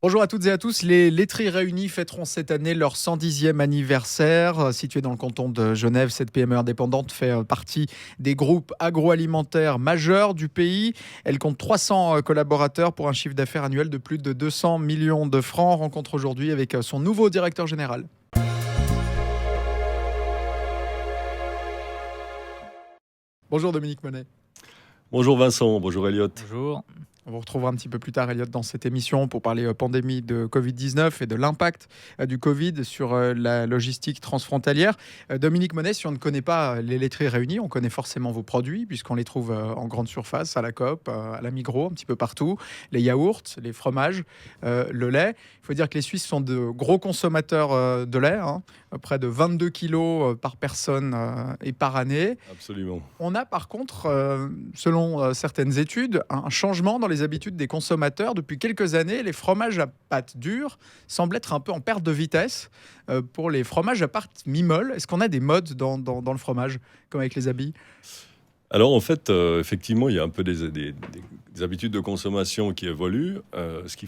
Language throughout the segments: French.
Bonjour à toutes et à tous. Les laiteries réunies fêteront cette année leur 110e anniversaire. Située dans le canton de Genève, cette PME indépendante fait partie des groupes agroalimentaires majeurs du pays. Elle compte 300 collaborateurs pour un chiffre d'affaires annuel de plus de 200 millions de francs. On rencontre aujourd'hui avec son nouveau directeur général. Bonjour Dominique Monet. Bonjour Vincent, bonjour Elliot. Bonjour. On vous retrouvera un petit peu plus tard, Elliot, dans cette émission pour parler pandémie de Covid-19 et de l'impact du Covid sur la logistique transfrontalière. Dominique Monet, si on ne connaît pas les laiteries réunies, on connaît forcément vos produits puisqu'on les trouve en grande surface, à la Coop, à la Migros, un petit peu partout. Les yaourts, les fromages, le lait. Il faut dire que les Suisses sont de gros consommateurs de lait, près de 22 kilos par personne et par année. Absolument. On a par contre, selon certaines études, un changement dans les habitudes des consommateurs. Depuis quelques années, les fromages à pâte dure semblent être un peu en perte de vitesse pour les fromages à pâte mi-molle. Est-ce qu'on a des modes dans le fromage, comme avec les habits? Alors en fait, effectivement, il y a un peu des habitudes de consommation qui évoluent. Ce qu'il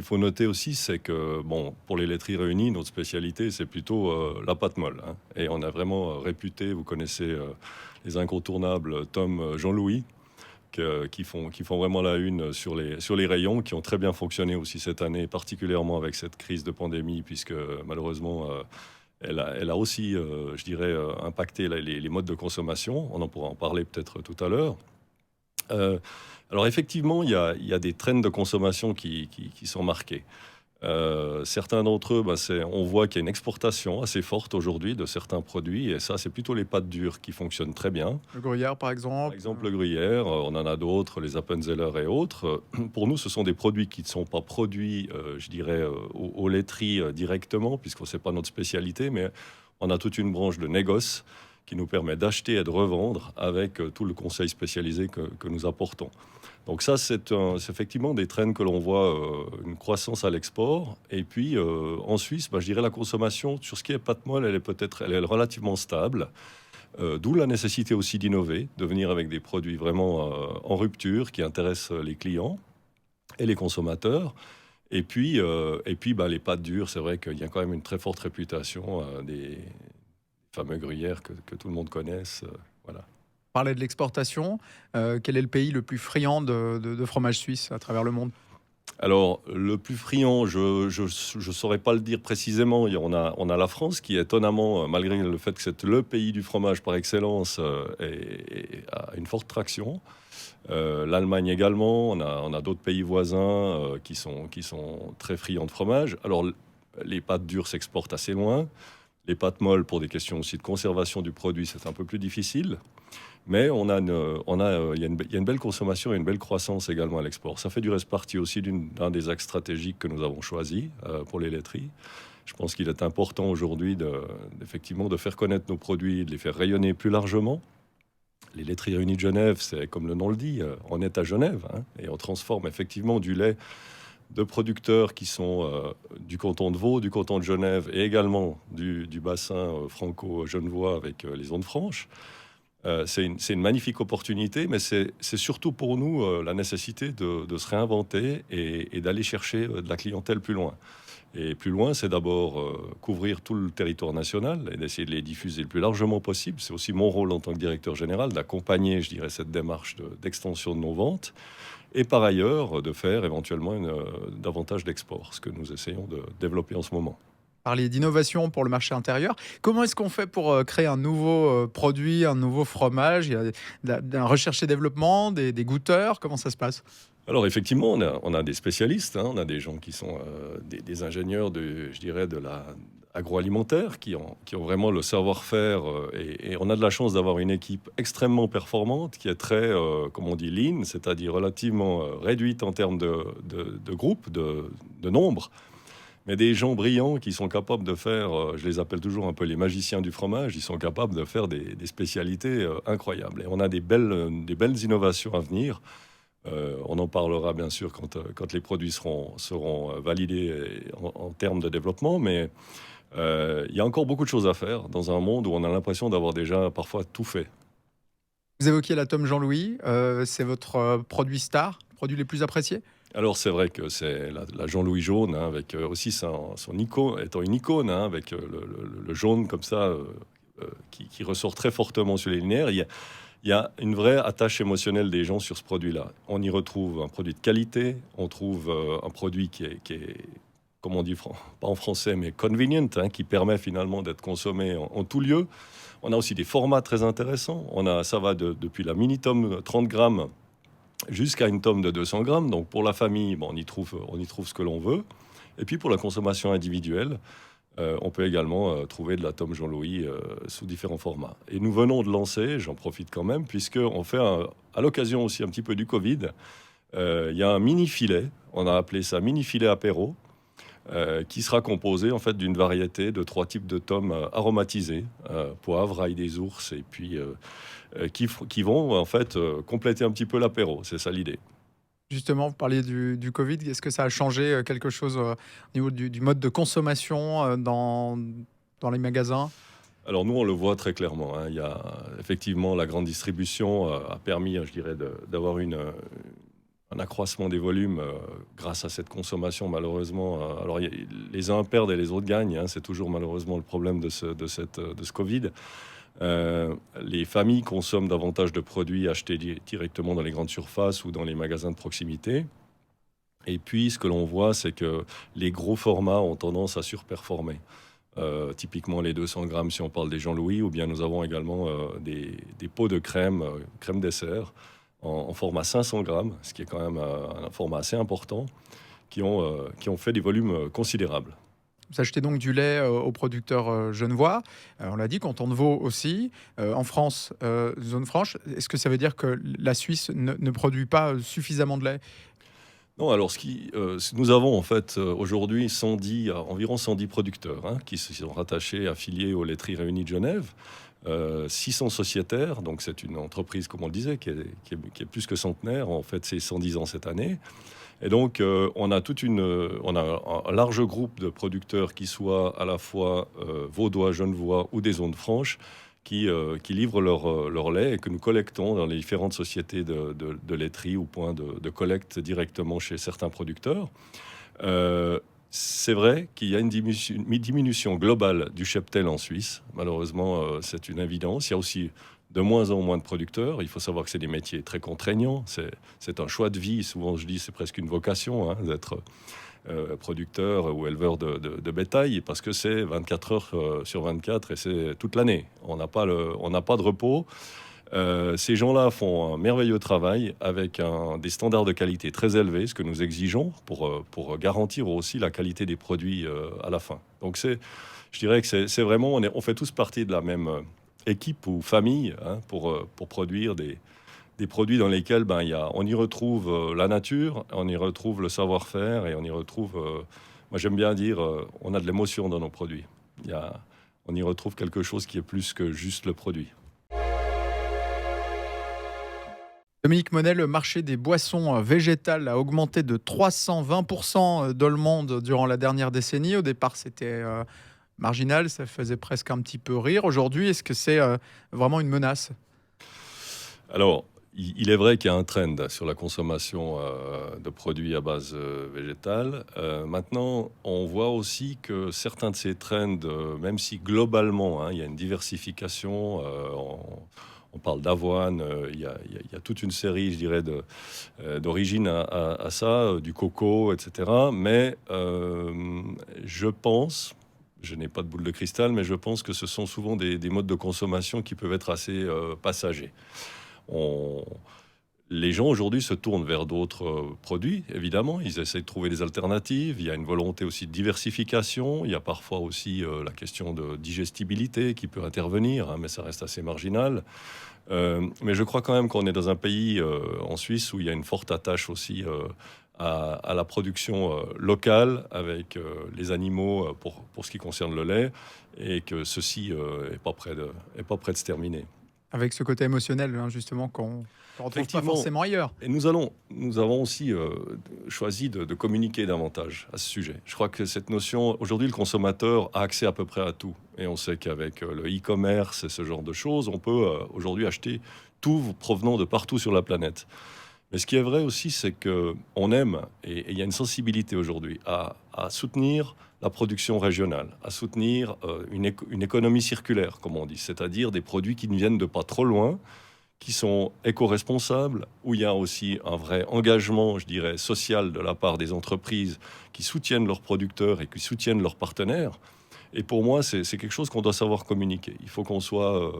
faut noter aussi, c'est que pour les laiteries réunies, notre spécialité, c'est plutôt la pâte molle. Et on a vraiment réputé, vous connaissez les incontournables Tom, Jean-Louis, qui font vraiment la une sur les rayons, qui ont très bien fonctionné aussi cette année, particulièrement avec cette crise de pandémie, puisque malheureusement, elle a aussi, je dirais, impacté les modes de consommation. On en pourra en parler peut-être tout à l'heure. Alors effectivement, il y a des trends de consommation qui sont marqués. Certains d'entre eux, on voit qu'il y a une exportation assez forte aujourd'hui de certains produits, et ça, c'est plutôt les pâtes dures qui fonctionnent très bien. Le gruyère, par Par exemple. exemple, le gruyère, on en a d'autres, les Appenzeller et autres. Pour nous, ce sont des produits qui ne sont pas produits, je dirais, aux laiteries directement, puisque ce n'est pas notre spécialité, mais on a toute une branche de négoce qui nous permet d'acheter et de revendre avec tout le conseil spécialisé que nous apportons. Donc ça, c'est effectivement des trends que l'on voit, une croissance à l'export. Et puis, en Suisse, je dirais la consommation, sur ce qui est pâte molle, elle est relativement stable. D'où la nécessité aussi d'innover, de venir avec des produits vraiment en rupture, qui intéressent les clients et les consommateurs. Et puis, les pâtes dures, c'est vrai qu'il y a quand même une très forte réputation des fameux gruyères que tout le monde connaisse. Voilà. Parler de l'exportation. Quel est le pays le plus friand de fromage suisse à travers le monde? Alors, le plus friand, je saurais pas le dire précisément. On a la France qui, étonnamment, malgré le fait que c'est le pays du fromage par excellence, a une forte traction. L'Allemagne également. On a d'autres pays voisins qui sont très friands de fromage. Alors, les pâtes dures s'exportent assez loin. Les pâtes molles, pour des questions aussi de conservation du produit, c'est un peu plus difficile. Mais il y a une belle consommation et une belle croissance également à l'export. Ça fait du reste partie aussi d'un des axes stratégiques que nous avons choisi pour les laiteries. Je pense qu'il est important aujourd'hui effectivement de faire connaître nos produits, de les faire rayonner plus largement. Les laiteries réunies de Genève, c'est comme le nom le dit, on est à Genève, et on transforme effectivement du lait de producteurs qui sont du canton de Vaud, du canton de Genève et également du bassin franco-genevois avec les zones franches. C'est une magnifique opportunité, mais c'est surtout pour nous la nécessité de se réinventer et d'aller chercher de la clientèle plus loin. Et plus loin, c'est d'abord couvrir tout le territoire national et d'essayer de les diffuser le plus largement possible. C'est aussi mon rôle en tant que directeur général d'accompagner, je dirais, cette démarche d'extension de nos ventes. Et par ailleurs, de faire éventuellement davantage d'export, ce que nous essayons de développer en ce moment. Parler d'innovation pour le marché intérieur. Comment est-ce qu'on fait pour créer un nouveau produit, un nouveau fromage? Il y a d'un recherche et développement, des goûteurs. Comment ça se passe? Alors effectivement, on a des spécialistes, on a des gens qui sont des ingénieurs je dirais, de agroalimentaire, qui ont vraiment le savoir-faire, et on a de la chance d'avoir une équipe extrêmement performante, qui est très, comme on dit, lean, c'est-à-dire relativement réduite en termes de groupe, de nombre, mais des gens brillants qui sont capables de faire, je les appelle toujours un peu les magiciens du fromage, ils sont capables de faire des spécialités incroyables. Et on a des belles innovations à venir. On en parlera bien sûr quand les produits seront validés en termes de développement, mais il y a encore beaucoup de choses à faire dans un monde où on a l'impression d'avoir déjà parfois tout fait. Vous évoquiez la Tom Jean-Louis. C'est votre produit star, produit les plus appréciés? Alors c'est vrai que c'est la Jean-Louis jaune, hein, avec aussi son icône, étant une icône, hein, avec le jaune comme ça, qui ressort très fortement sur les linéaires. Il y a une vraie attache émotionnelle des gens sur ce produit-là. On y retrouve un produit de qualité, on trouve un produit qui est, comme on dit, pas en français, mais convenient, hein, qui permet finalement d'être consommé en tout lieu. On a aussi des formats très intéressants. Ça va depuis la mini-tome 30 grammes jusqu'à une tome de 200 grammes. Donc pour la famille, bon, on y trouve ce que l'on veut. Et puis pour la consommation individuelle, on peut également trouver de la tome Jean-Louis sous différents formats. Et nous venons de lancer, j'en profite quand même, puisqu'on fait, à l'occasion aussi un petit peu du Covid, il y a un mini-filet, on a appelé ça mini-filet apéro, qui sera composé en fait d'une variété de 3 types de tomes aromatisés, poivre, ail des ours, et puis qui vont en fait compléter un petit peu l'apéro. C'est ça l'idée. Justement, vous parliez du Covid. Est-ce que ça a changé quelque chose au niveau du mode de consommation dans les magasins? Alors nous, on le voit très clairement, hein. Il y a effectivement la grande distribution a permis, je dirais, d'avoir un accroissement des volumes grâce à cette consommation, malheureusement. Alors les uns perdent et les autres gagnent, hein. C'est toujours malheureusement le problème de ce Covid. Les familles consomment davantage de produits achetés directement dans les grandes surfaces ou dans les magasins de proximité. Et puis, ce que l'on voit, c'est que les gros formats ont tendance à surperformer. Typiquement les 200 grammes si on parle des Jean-Louis, ou bien nous avons également des pots de crème dessert, en format 500 grammes, ce qui est quand même un format assez important, qui ont fait des volumes considérables. Vous achetez donc du lait aux producteurs genevois. On l'a dit, canton de Vaud aussi. En France, zone franche. Est-ce que ça veut dire que la Suisse ne produit pas suffisamment de lait? Non, alors nous avons en fait aujourd'hui environ 110 producteurs, hein, qui se sont rattachés, affiliés aux laiteries réunies de Genève. 600 sociétaires, donc c'est une entreprise, comme on le disait, qui est plus que centenaire. En fait, c'est 110 ans cette année. Et donc, on a un large groupe de producteurs qui soient à la fois vaudois, genevois ou des zones franches, qui livrent leur lait et que nous collectons dans les différentes sociétés de laiterie ou points de collecte directement chez certains producteurs. C'est vrai qu'il y a une diminution globale du cheptel en Suisse. Malheureusement, c'est une évidence. Il y a aussi de moins en moins de producteurs. Il faut savoir que c'est des métiers très contraignants. C'est un choix de vie. Souvent, je dis c'est presque une vocation, hein, d'être producteur ou éleveur de bétail, parce que c'est 24 heures sur 24 et c'est toute l'année. On n'a pas de repos. Ces gens-là font un merveilleux travail avec des standards de qualité très élevés, ce que nous exigeons pour garantir aussi la qualité des produits à la fin. Donc je dirais que c'est vraiment, on fait tous partie de la même équipe ou famille, hein, pour produire des produits dans lesquels on y retrouve la nature, on y retrouve le savoir-faire et on y retrouve, moi j'aime bien dire, on a de l'émotion dans nos produits. On y retrouve quelque chose qui est plus que juste le produit. Dominique Monet, le marché des boissons végétales a augmenté de 320% dans le monde durant la dernière décennie. Au départ, c'était marginal, ça faisait presque un petit peu rire. Aujourd'hui, est-ce que c'est vraiment une menace? Alors, il est vrai qu'il y a un trend sur la consommation de produits à base végétale. Maintenant, on voit aussi que certains de ces trends, même si globalement, hein, il y a une diversification, on parle d'avoine, il y a toute une série, je dirais, d'origine à ça, du coco, etc. Mais je pense, je n'ai pas de boule de cristal, mais je pense que ce sont souvent des modes de consommation qui peuvent être assez passagers. Les gens aujourd'hui se tournent vers d'autres produits, évidemment. Ils essaient de trouver des alternatives. Il y a une volonté aussi de diversification. Il y a parfois aussi la question de digestibilité qui peut intervenir, hein, mais ça reste assez marginal. Mais je crois quand même qu'on est dans un pays, en Suisse, où il y a une forte attache aussi à la production locale avec les animaux pour ce qui concerne le lait, et que ceci n'est pas prêt de se terminer. Avec ce côté émotionnel, hein, justement, qu'on ne retrouve pas forcément ailleurs. Et nous avons aussi choisi de communiquer davantage à ce sujet. Je crois que cette notion, aujourd'hui, le consommateur a accès à peu près à tout. Et on sait qu'avec le e-commerce et ce genre de choses, on peut aujourd'hui acheter tout provenant de partout sur la planète. Mais ce qui est vrai aussi, c'est qu'on aime, et il y a une sensibilité aujourd'hui, à soutenir la production régionale, à soutenir une économie circulaire, comme on dit, c'est-à-dire des produits qui ne viennent de pas trop loin, qui sont éco-responsables, où il y a aussi un vrai engagement, je dirais, social de la part des entreprises qui soutiennent leurs producteurs et qui soutiennent leurs partenaires. Et pour moi, c'est quelque chose qu'on doit savoir communiquer. Il faut qu'on soit...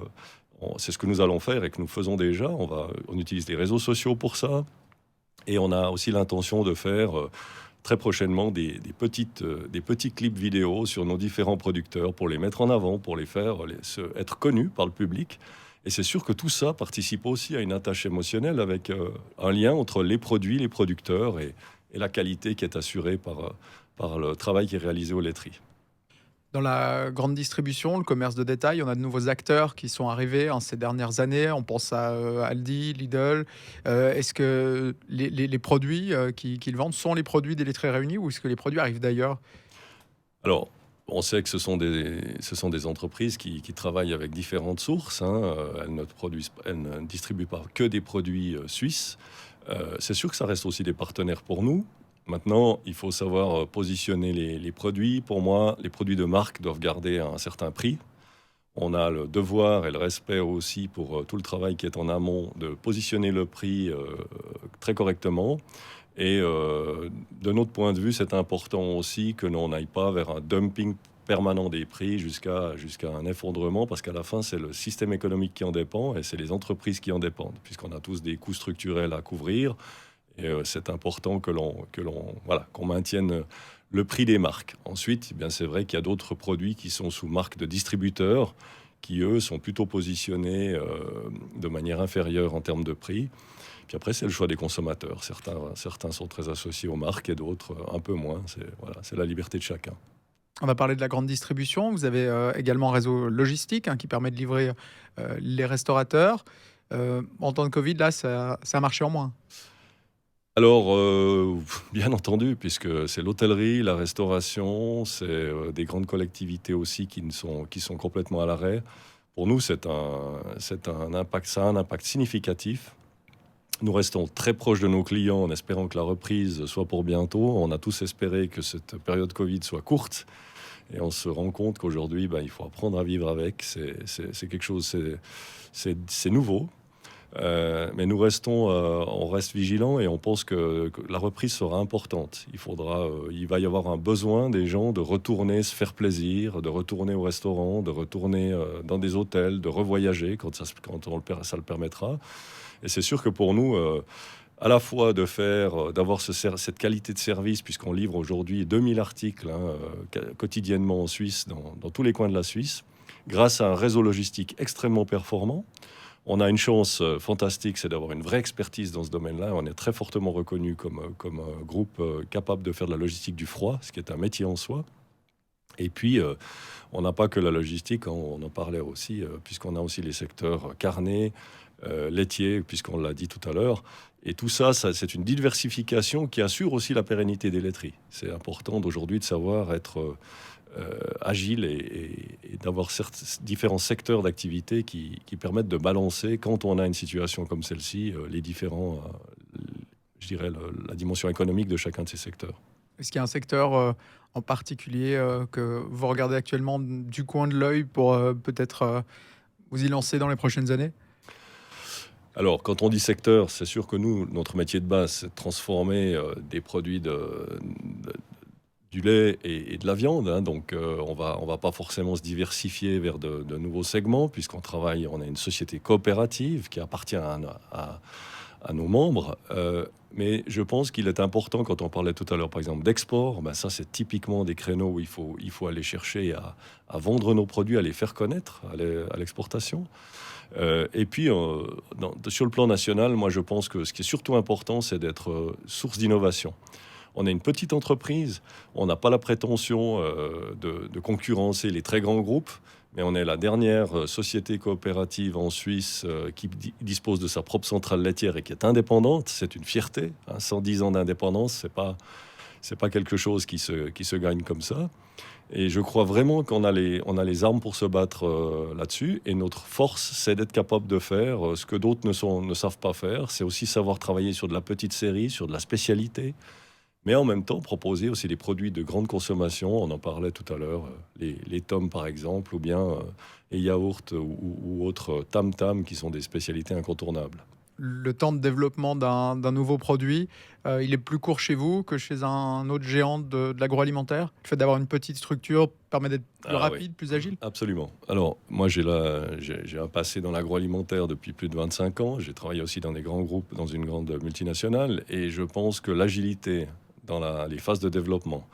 c'est ce que nous allons faire et que nous faisons déjà. On utilise les réseaux sociaux pour ça. Et on a aussi l'intention de faire très prochainement des petits clips vidéo sur nos différents producteurs pour les mettre en avant, pour les faire être connus par le public. Et c'est sûr que tout ça participe aussi à une attache émotionnelle avec un lien entre les produits, les producteurs et la qualité qui est assurée par le travail qui est réalisé aux laiteries. Dans la grande distribution, le commerce de détail, on a de nouveaux acteurs qui sont arrivés ces dernières années. On pense à Aldi, Lidl. Est-ce que les produits qu'ils vendent sont les produits des laiteries réunies ou est-ce que les produits arrivent d'ailleurs? Alors, on sait que ce sont des entreprises qui travaillent avec différentes sources. Elles ne distribuent pas que des produits suisses. C'est sûr que ça reste aussi des partenaires pour nous. Maintenant, il faut savoir positionner les produits. Pour moi, les produits de marque doivent garder un certain prix. On a le devoir et le respect aussi pour tout le travail qui est en amont de positionner le prix très correctement. Et de notre point de vue, c'est important aussi que l'on n'aille pas vers un dumping permanent des prix jusqu'à un effondrement, parce qu'à la fin, c'est le système économique qui en dépend et c'est les entreprises qui en dépendent, puisqu'on a tous des coûts structurels à couvrir. Et c'est important qu'on maintienne le prix des marques. Ensuite, eh bien, c'est vrai qu'il y a d'autres produits qui sont sous marque de distributeurs, qui, eux, sont plutôt positionnés de manière inférieure en termes de prix. Puis après, c'est le choix des consommateurs. Certains sont très associés aux marques et d'autres un peu moins. C'est la liberté de chacun. On a parlé de la grande distribution. Vous avez également un réseau logistique qui permet de livrer les restaurateurs. En temps de Covid, là, ça a marché en moins. Alors, bien entendu, puisque c'est l'hôtellerie, la restauration, c'est des grandes collectivités aussi qui sont complètement à l'arrêt. Pour nous, ça a un impact significatif. Nous restons très proches de nos clients en espérant que la reprise soit pour bientôt. On a tous espéré que cette période Covid soit courte. Et on se rend compte qu'aujourd'hui, il faut apprendre à vivre avec. C'est quelque chose, c'est nouveau. Mais on reste vigilants et on pense que la reprise sera importante. Il va y avoir un besoin des gens de retourner se faire plaisir, de retourner au restaurant, de retourner dans des hôtels, de revoyager quand ça le permettra. Et c'est sûr que pour nous, à la fois d'avoir cette qualité de service, puisqu'on livre aujourd'hui 2000 articles quotidiennement en Suisse, dans tous les coins de la Suisse, grâce à un réseau logistique extrêmement performant. On a une chance fantastique, c'est d'avoir une vraie expertise dans ce domaine-là. On est très fortement reconnu comme un groupe capable de faire de la logistique du froid, ce qui est un métier en soi. Et puis, on n'a pas que la logistique, on en parlait aussi, puisqu'on a aussi les secteurs carnés, laitiers, puisqu'on l'a dit tout à l'heure. Et tout ça, c'est une diversification qui assure aussi la pérennité des laiteries. C'est important d'aujourd'hui de savoir être agile et d'avoir différents secteurs d'activité qui permettent de balancer, quand on a une situation comme celle-ci, les différents, je dirais, la dimension économique de chacun de ces secteurs. Est-ce qu'il y a un secteur en particulier que vous regardez actuellement du coin de l'œil pour peut-être vous y lancer dans les prochaines années? Alors, quand on dit secteur, c'est sûr que nous, notre métier de base, c'est de transformer des produits du lait et de la viande. Donc, on va pas forcément se diversifier vers de nouveaux segments, puisqu'on a une société coopérative qui appartient à nos membres. Mais je pense qu'il est important, quand on parlait tout à l'heure, par exemple, d'export, ça, c'est typiquement des créneaux où il faut aller chercher à vendre nos produits, à les faire connaître à l'exportation. Et puis, sur le plan national, moi, je pense que ce qui est surtout important, c'est d'être source d'innovation. On est une petite entreprise, on n'a pas la prétention de concurrencer les très grands groupes, mais on est la dernière société coopérative en Suisse qui dispose de sa propre centrale laitière et qui est indépendante. C'est une fierté. 110 ans d'indépendance, c'est pas quelque chose qui se gagne comme ça. Et je crois vraiment on a les armes pour se battre là-dessus. Et notre force, c'est d'être capable de faire ce que d'autres ne savent pas faire. C'est aussi savoir travailler sur de la petite série, sur de la spécialité, mais en même temps proposer aussi des produits de grande consommation. On en parlait tout à l'heure, les tomes par exemple, ou bien les yaourts ou autres tam-tam qui sont des spécialités incontournables. Le temps de développement d'un nouveau produit, il est plus court chez vous que chez un autre géant de l'agroalimentaire? Le fait d'avoir une petite structure permet d'être plus Ah oui, rapide, plus agile? absolument. Alors, moi, j'ai un passé dans l'agroalimentaire depuis plus de 25 ans. J'ai travaillé aussi dans des grands groupes, dans une grande multinationale. Et je pense que l'agilité dans les phases de développement,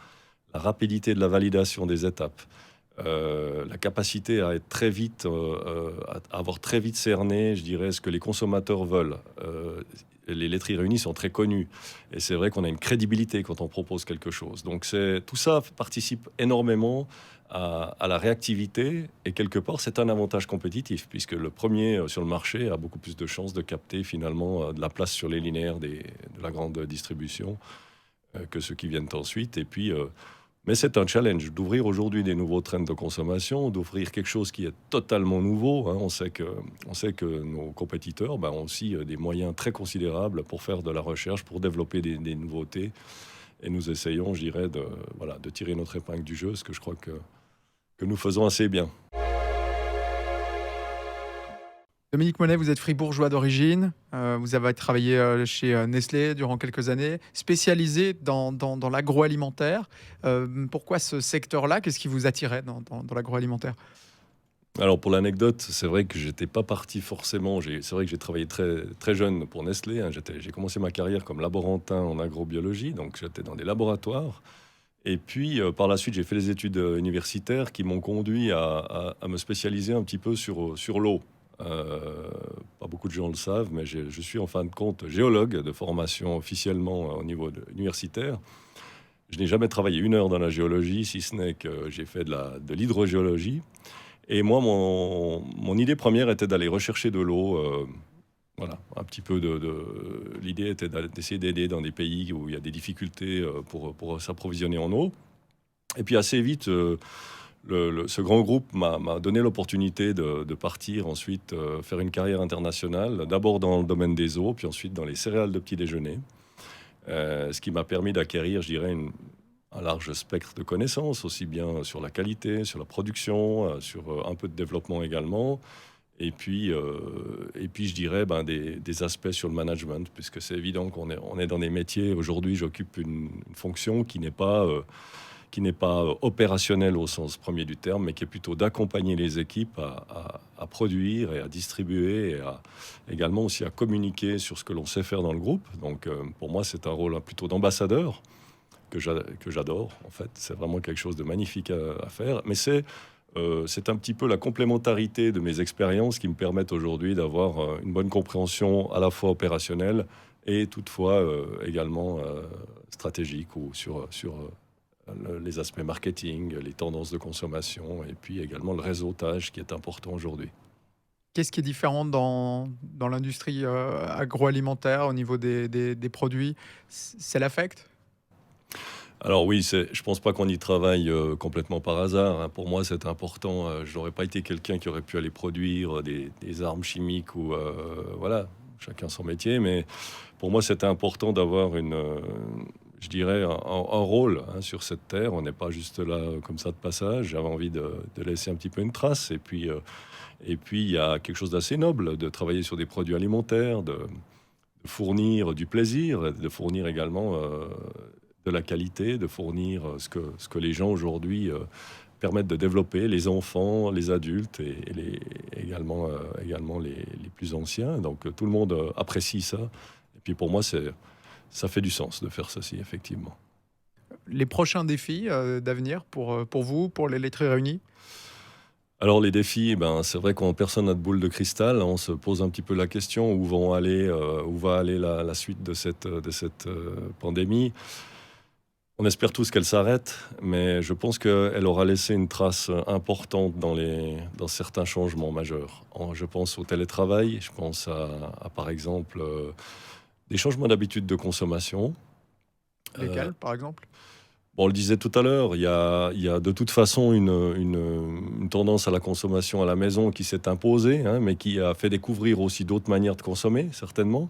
la rapidité de la validation des étapes, la capacité à être très vite, à avoir très vite cerné, je dirais, ce que les consommateurs veulent. Les laiteries réunies sont très connues et c'est vrai qu'on a une crédibilité quand on propose quelque chose. Donc tout ça participe énormément à la réactivité et quelque part c'est un avantage compétitif puisque le premier sur le marché a beaucoup plus de chances de capter finalement de la place sur les linéaires de la grande distribution que ceux qui viennent ensuite. Et puis mais c'est un challenge d'ouvrir aujourd'hui des nouveaux trends de consommation, d'offrir quelque chose qui est totalement nouveau. Hein. On sait que nos compétiteurs ont aussi des moyens très considérables pour faire de la recherche, pour développer des nouveautés. Et nous essayons, je dirais, de tirer notre épingle du jeu, ce que je crois que nous faisons assez bien. Dominique Monet, vous êtes fribourgeois d'origine, vous avez travaillé chez Nestlé durant quelques années, spécialisé dans l'agroalimentaire. Pourquoi ce secteur-là? Qu'est-ce qui vous attirait dans l'agroalimentaire? Alors pour l'anecdote, c'est vrai que j'étais pas parti forcément. C'est vrai que j'ai travaillé très, très jeune pour Nestlé. Hein. J'ai commencé ma carrière comme laborantin en agrobiologie, donc j'étais dans des laboratoires. Et puis par la suite, j'ai fait les études universitaires qui m'ont conduit à me spécialiser un petit peu sur l'eau. Pas beaucoup de gens le savent, mais je suis en fin de compte géologue de formation officiellement au niveau universitaire. Je n'ai jamais travaillé une heure dans la géologie, si ce n'est que j'ai fait de l'hydrogéologie. Et moi, mon idée première était d'aller rechercher de l'eau. Voilà, un petit peu l'idée était d'essayer d'aider dans des pays où il y a des difficultés pour s'approvisionner en eau. Et puis assez vite, ce grand groupe m'a donné l'opportunité de partir ensuite faire une carrière internationale, d'abord dans le domaine des eaux, puis ensuite dans les céréales de petit déjeuner. Ce qui m'a permis d'acquérir, je dirais, un large spectre de connaissances, aussi bien sur la qualité, sur la production, sur un peu de développement également. Et puis je dirais des aspects sur le management, puisque c'est évident on est dans des métiers. Aujourd'hui, j'occupe une fonction qui n'est pas opérationnelle au sens premier du terme, mais qui est plutôt d'accompagner les équipes à produire et à distribuer et également aussi à communiquer sur ce que l'on sait faire dans le groupe. Donc pour moi, c'est un rôle plutôt d'ambassadeur que j'adore. En fait, c'est vraiment quelque chose de magnifique à faire. Mais c'est un petit peu la complémentarité de mes expériences qui me permettent aujourd'hui d'avoir une bonne compréhension à la fois opérationnelle et toutefois également stratégique ou sur les aspects marketing, les tendances de consommation et puis également le réseautage qui est important aujourd'hui. Qu'est-ce qui est différent dans l'industrie agroalimentaire au niveau des produits? C'est l'affect? Alors oui, je ne pense pas qu'on y travaille complètement par hasard. Hein. Pour moi, c'est important. Je n'aurais pas été quelqu'un qui aurait pu aller produire des armes chimiques ou voilà, chacun son métier. Mais pour moi, c'était important d'avoir je dirais, un rôle sur cette terre. On n'est pas juste là comme ça de passage. J'avais envie de laisser un petit peu une trace. Et puis, il y a quelque chose d'assez noble de travailler sur des produits alimentaires, de fournir du plaisir, de fournir également de la qualité, de fournir ce que les gens aujourd'hui permettent de développer, les enfants, les adultes et également les plus anciens. Donc tout le monde apprécie ça. Et puis pour moi, ça fait du sens de faire ceci, effectivement. Les prochains défis d'avenir pour vous, pour les laiteries réunies? Alors les défis, c'est vrai qu'on personne n'a de boule de cristal. On se pose un petit peu la question où va aller la suite de cette pandémie. On espère tous qu'elle s'arrête, mais je pense qu'elle aura laissé une trace importante dans certains changements majeurs. Je pense au télétravail, je pense à par exemple, des changements d'habitude de consommation. Lesquels, par exemple? Bon, on le disait tout à l'heure, il y a de toute façon une tendance à la consommation à la maison qui s'est imposée, hein, mais qui a fait découvrir aussi d'autres manières de consommer, certainement.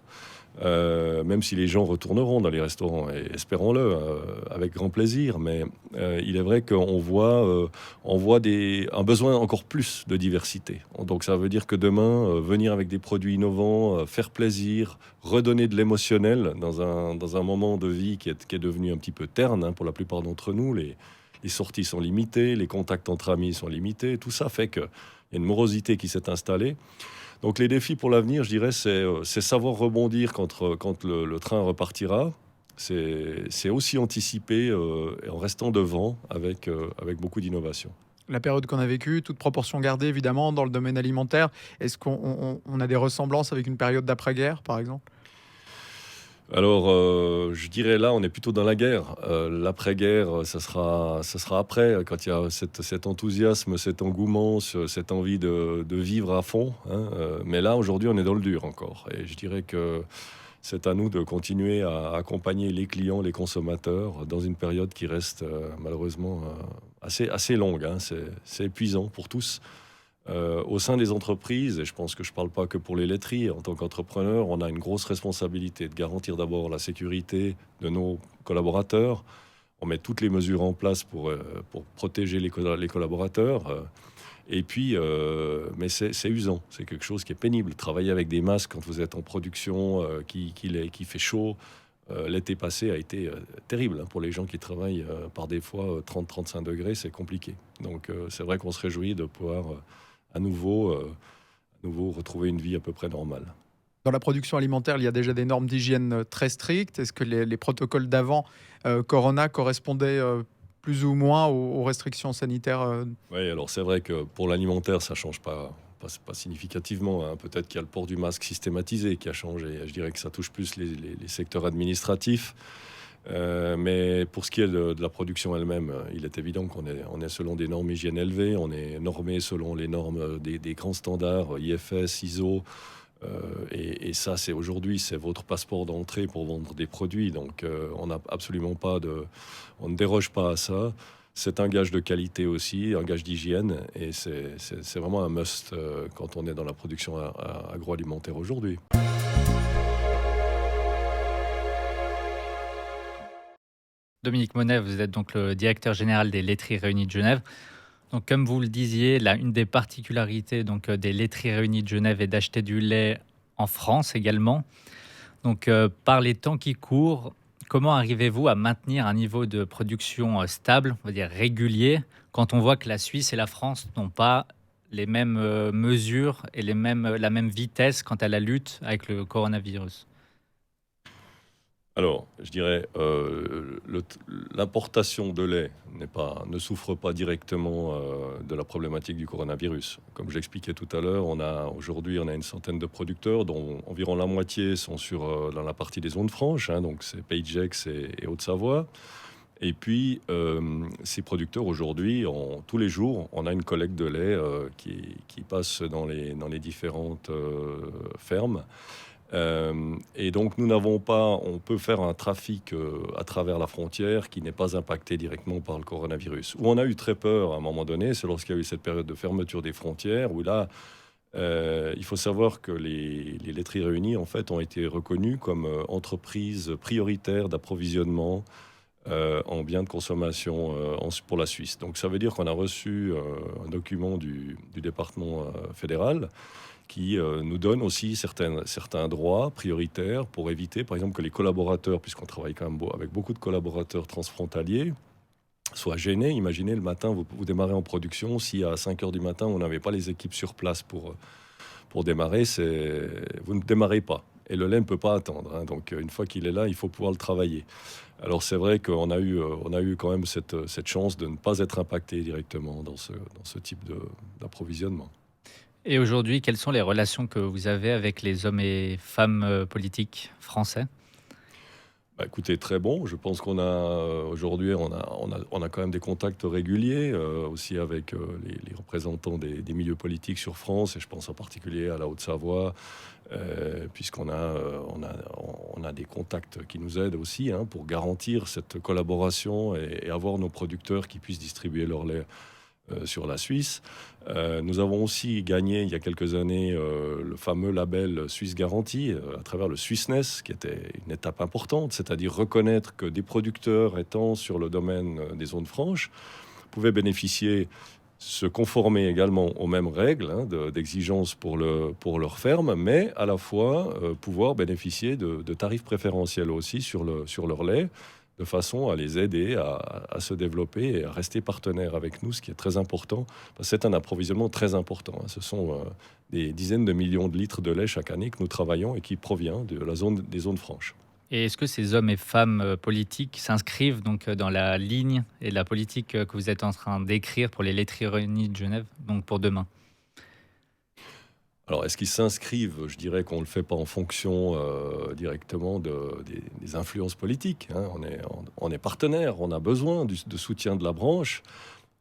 Même si les gens retourneront dans les restaurants, et espérons-le, avec grand plaisir. Mais il est vrai qu'on voit, un besoin encore plus de diversité. Donc ça veut dire que demain, venir avec des produits innovants, faire plaisir, redonner de l'émotionnel dans un moment de vie qui est devenu un petit peu terne, hein, pour la plupart d'entre nous. Les sorties sont limitées, les contacts entre amis sont limités. Tout ça fait qu'il y a une morosité qui s'est installée. Donc les défis pour l'avenir, je dirais, c'est savoir rebondir quand le train repartira. C'est aussi anticiper en restant devant avec beaucoup d'innovation. La période qu'on a vécue, toute proportion gardée évidemment dans le domaine alimentaire, est-ce qu'on a des ressemblances avec une période d'après-guerre par exemple? Alors, je dirais là, on est plutôt dans la guerre. L'après-guerre, ça sera après, quand il y a cet enthousiasme, cet engouement, cette envie de vivre à fond, hein. Mais là, aujourd'hui, on est dans le dur encore. Et je dirais que c'est à nous de continuer à accompagner les clients, les consommateurs, dans une période qui reste malheureusement assez longue, hein. C'est épuisant pour tous. Au sein des entreprises, et je pense que je ne parle pas que pour les laiteries, en tant qu'entrepreneur, on a une grosse responsabilité de garantir d'abord la sécurité de nos collaborateurs. On met toutes les mesures en place pour protéger les collaborateurs. Et puis, mais c'est usant, c'est quelque chose qui est pénible. Travailler avec des masques quand vous êtes en production, qui fait chaud. L'été passé a été terrible, hein, pour les gens qui travaillent par des fois 30-35 degrés, c'est compliqué. Donc c'est vrai qu'on se réjouit de pouvoir à nouveau retrouver une vie à peu près normale. Dans la production alimentaire, il y a déjà des normes d'hygiène très strictes. Est-ce que les protocoles d'avant Corona correspondaient plus ou moins aux restrictions sanitaires? Oui, alors c'est vrai que pour l'alimentaire, ça ne change pas significativement, hein. Peut-être qu'il y a le port du masque systématisé qui a changé. Je dirais que ça touche plus les secteurs administratifs. Mais pour ce qui est de la production elle-même, il est évident qu'on est selon des normes hygiène élevées, on est normé selon les normes des grands standards IFS, ISO. Et ça, aujourd'hui, c'est votre passeport d'entrée pour vendre des produits. Donc, on n'a absolument on ne déroge pas à ça. C'est un gage de qualité aussi, un gage d'hygiène. Et c'est vraiment un must quand on est dans la production agroalimentaire aujourd'hui. Dominique Monet, vous êtes donc le directeur général des laiteries réunies de Genève. Donc, comme vous le disiez, une des particularités des laiteries réunies de Genève est d'acheter du lait en France également. Donc, par les temps qui courent, comment arrivez-vous à maintenir un niveau de production stable, on va dire régulier, quand on voit que la Suisse et la France n'ont pas les mêmes mesures et la même vitesse quant à la lutte avec le coronavirus? Alors, je dirais, l'importation de lait ne souffre pas directement de la problématique du coronavirus. Comme je l'expliquais tout à l'heure, aujourd'hui on a une centaine de producteurs, dont environ la moitié sont dans la partie des zones franches, hein, donc c'est Pays de Gex et Haute-Savoie. Et puis, ces producteurs aujourd'hui, tous les jours, on a une collecte de lait qui passe dans les différentes fermes. Et donc on peut faire un trafic à travers la frontière qui n'est pas impacté directement par le coronavirus. Où on a eu très peur à un moment donné, c'est lorsqu'il y a eu cette période de fermeture des frontières, où là, il faut savoir que les laiteries réunies, en fait, ont été reconnues comme entreprises prioritaires d'approvisionnement en biens de consommation pour la Suisse. Donc ça veut dire qu'on a reçu un document du département fédéral qui nous donne aussi certains droits prioritaires pour éviter, par exemple, que les collaborateurs, puisqu'on travaille quand même avec beaucoup de collaborateurs transfrontaliers, soient gênés. Imaginez, le matin, vous démarrez en production, si à 5 heures du matin, on n'avait pas les équipes sur place pour démarrer, vous ne démarrez pas. Et le lait ne peut pas attendre, hein. Donc, une fois qu'il est là, il faut pouvoir le travailler. Alors, c'est vrai qu'on a eu quand même cette chance de ne pas être impacté directement dans ce type d'approvisionnement. Et aujourd'hui, quelles sont les relations que vous avez avec les hommes et femmes politiques français ? Bah, écoutez, très bon. Je pense qu'on a aujourd'hui, on a quand même des contacts réguliers aussi avec les représentants des milieux politiques sur France, et je pense en particulier à la Haute-Savoie, puisqu'on on a des contacts qui nous aident aussi pour garantir cette collaboration et avoir nos producteurs qui puissent distribuer leur lait sur la Suisse. Nous avons aussi gagné il y a quelques années le fameux label Suisse Garantie à travers le Swissness, qui était une étape importante, c'est-à-dire reconnaître que des producteurs étant sur le domaine des zones franches pouvaient bénéficier, se conformer également aux mêmes règles d'exigence pour leur ferme, mais à la fois pouvoir bénéficier de tarifs préférentiels aussi sur leur lait, de façon à les aider à se développer et à rester partenaires avec nous, ce qui est très important. C'est un approvisionnement très important. Ce sont des dizaines de millions de litres de lait chaque année que nous travaillons et qui provient des zones franches. Et est-ce que ces hommes et femmes politiques s'inscrivent donc dans la ligne et la politique que vous êtes en train d'écrire pour les laiteries réunies de Genève, donc pour demain? Alors, est-ce qu'ils s'inscrivent? Je dirais qu'on ne le fait pas en fonction directement des influences politiques. On est partenaire, on a besoin de soutien de la branche,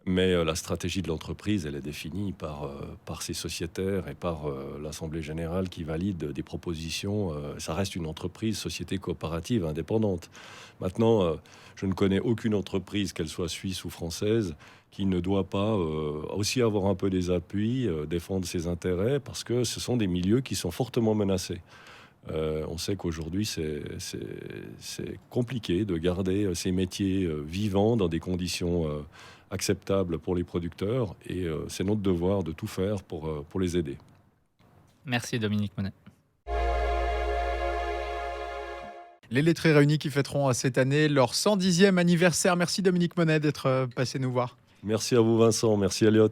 mais la stratégie de l'entreprise, elle est définie par ses sociétaires et par l'Assemblée générale qui valide des propositions. Ça reste une entreprise, société coopérative indépendante. Maintenant, je ne connais aucune entreprise, qu'elle soit suisse ou française, qui ne doit pas aussi avoir un peu des appuis, défendre ses intérêts, parce que ce sont des milieux qui sont fortement menacés. On sait qu'aujourd'hui, c'est compliqué de garder ces métiers vivants dans des conditions acceptables pour les producteurs, et c'est notre devoir de tout faire pour les aider. Merci Dominique Monet. Les laiteries réunies qui fêteront cette année leur 110e anniversaire. Merci Dominique Monet d'être passé nous voir. Merci à vous Vincent, merci Elliot.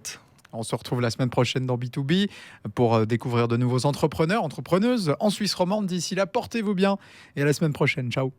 On se retrouve la semaine prochaine dans B2B pour découvrir de nouveaux entrepreneurs, entrepreneuses en Suisse romande. D'ici là, portez-vous bien et à la semaine prochaine. Ciao.